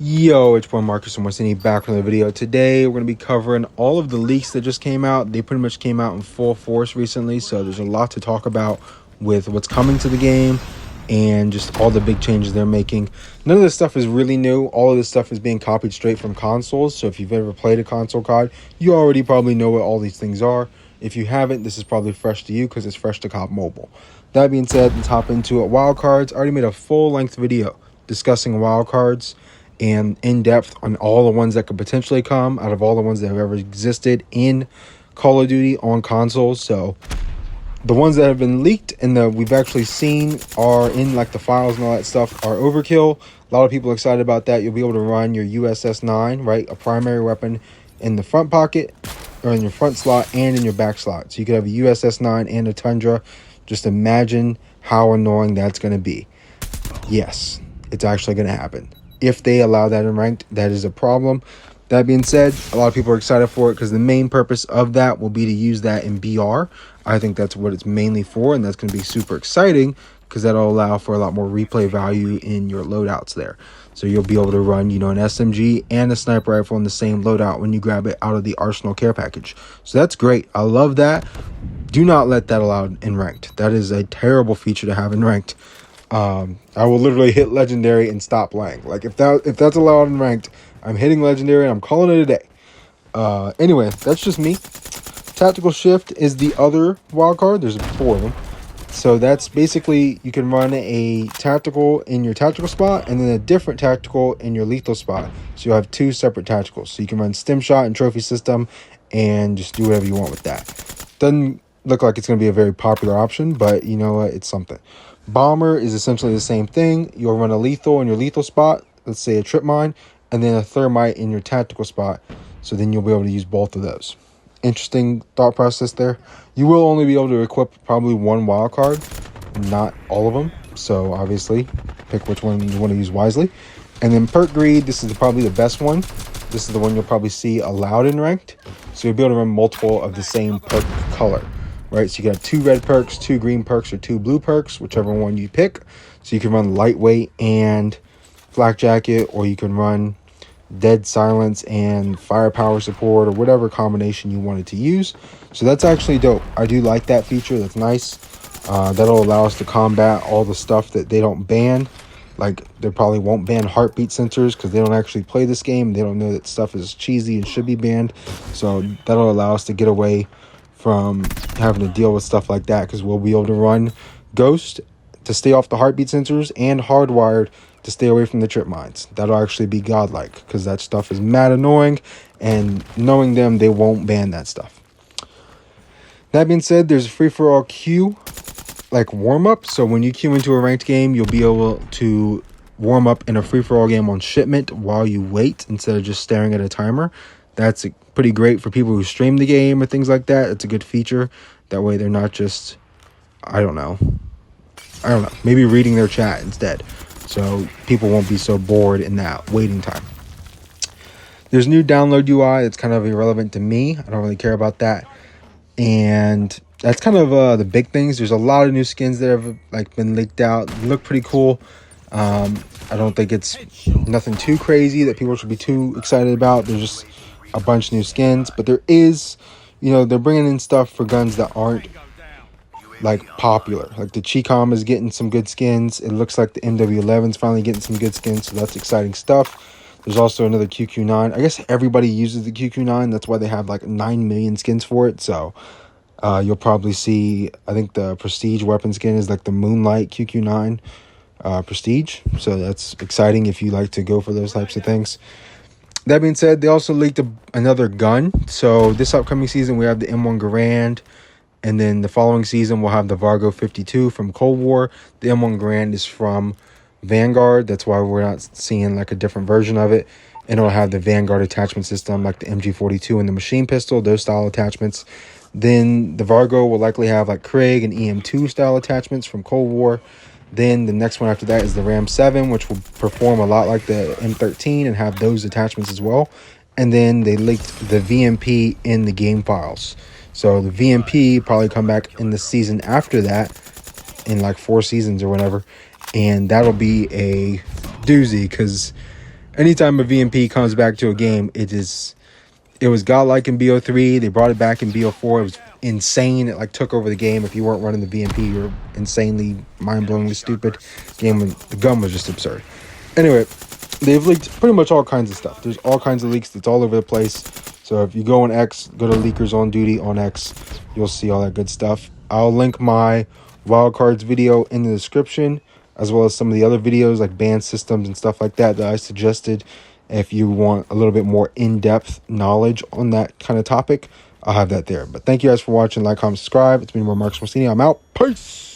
Yo, it's one Marcus and Wassini back with another video. Today we're going to be covering all of the leaks that just came out. They pretty much came out in full force recently, so there's a lot to talk about with what's coming to the game and just all the big changes they're making. None of this stuff is really new. All of this stuff is being copied straight from consoles, so if you've ever played a console COD, you already probably know what all these things are. If you haven't, this is probably fresh to you because it's fresh to COD Mobile. That being said, let's hop into it. Wildcards. I already made a full-length video discussing wildcards and in depth on all the ones that could potentially come out of all the ones that have ever existed in Call of Duty on consoles. So the ones that have been leaked and that we've actually seen are in like the files and all that stuff are overkill. A lot of people are excited about that. You'll be able to run your USS-9, right, a primary weapon in the front pocket or in your front slot and in your back slot. So you could have a USS-9 and a Tundra. Just imagine how annoying that's going to be. Yes, it's actually going to happen. If they allow that in ranked, that is a problem. That being said, a lot of people are excited for it because the main purpose of that will be to use that in BR. I think that's what it's mainly for, and that's going to be super exciting because that'll allow for a lot more replay value in your loadouts there. So you'll be able to run, an SMG and a sniper rifle in the same loadout when you grab it out of the Arsenal care package. So that's great. I love that. Do not let that allowed in ranked. That is a terrible feature to have in ranked. I will literally hit legendary and stop playing. Like if that's allowed in ranked, I'm hitting legendary and I'm calling it a day. Anyway, that's just me. Tactical shift is the other wild card. There's 4 of them. So that's basically you can run a tactical in your tactical spot and then a different tactical in your lethal spot. So you'll have 2 separate tacticals. So you can run stim shot and trophy system and just do whatever you want with that. Doesn't look like it's going to be a very popular option, but you know what? It's something. Bomber is essentially the same thing. You'll run a lethal in your lethal spot, let's say a trip mine, and then a thermite in your tactical spot. So then you'll be able to use both of those. Interesting thought process there. You will only be able to equip probably 1 wild card, not all of them. So obviously, pick which one you want to use wisely. And then perk greed, this is probably the best one. This is the one you'll probably see allowed in ranked. So you'll be able to run multiple of the same perk color. Right, so you got 2 red perks, 2 green perks, or 2 blue perks, whichever one you pick. So you can run lightweight and flak jacket, or you can run dead silence and firepower support, or whatever combination you wanted to use. So that's actually dope. I do like that feature. That's nice. That'll allow us to combat all the stuff that they don't ban. Like they probably won't ban heartbeat sensors because they don't actually play this game. They don't know that stuff is cheesy and should be banned. So that'll allow us to get away from having to deal with stuff like that because we'll be able to run Ghost to stay off the heartbeat sensors and Hardwired to stay away from the trip mines. That'll actually be godlike because that stuff is mad annoying, and knowing them, they won't ban that stuff. That being said, there's a free-for-all queue, like warm-up. So when you queue into a ranked game, you'll be able to warm up in a free-for-all game on shipment while you wait instead of just staring at a timer. That's pretty great for people who stream the game or things like that. It's a good feature. That way they're not just, I don't know, maybe reading their chat instead. So people won't be so bored in that waiting time. There's new download UI. It's kind of irrelevant to me. I don't really care about that. And that's kind of the big things. There's a lot of new skins that have been leaked out. They look pretty cool. I don't think it's nothing too crazy that people should be too excited about. There's just a bunch of new skins, but there is, they're bringing in stuff for guns that aren't popular. Like the Chicom is getting some good skins. It looks like the MW11 is finally getting some good skins, so that's exciting stuff. There's also another QQ9. I guess everybody uses the QQ9. That's why they have 9 million skins for it. So you'll probably see, I think the Prestige weapon skin is the Moonlight QQ9 Prestige. So that's exciting if you like to go for those types of things. That being said, they also leaked another gun. So this upcoming season, we have the M1 Garand. And then the following season, we'll have the Vargo 52 from Cold War. The M1 Garand is from Vanguard. That's why we're not seeing a different version of it. And it'll have the Vanguard attachment system like the MG42 and the machine pistol, those style attachments. Then the Vargo will likely have Krieg and EM2 style attachments from Cold War. Then the next one after that is the Ram 7, which will perform a lot like the M13 and have those attachments as well. And then they leaked the VMP in the game files. So the VMP probably come back in the season after that, in 4 seasons or whatever. And that'll be a doozy because anytime a VMP comes back to a game, it was godlike in BO3. They brought it back in BO4. It was insane. It like took over the game. If you weren't running the VMP, you were insanely, mind-blowingly stupid. The gun was just absurd. Anyway, they've leaked pretty much all kinds of stuff. There's all kinds of leaks. It's all over the place. So if you go on X, go to Leakers on Duty on X, you'll see all that good stuff. I'll link my wildcards video in the description, as well as some of the other videos like band systems and stuff like that I suggested. If you want a little bit more in-depth knowledge on that kind of topic, I'll have that there. But thank you guys for watching. Like, comment, subscribe. It's been more Marcus Mosini. I'm out. Peace.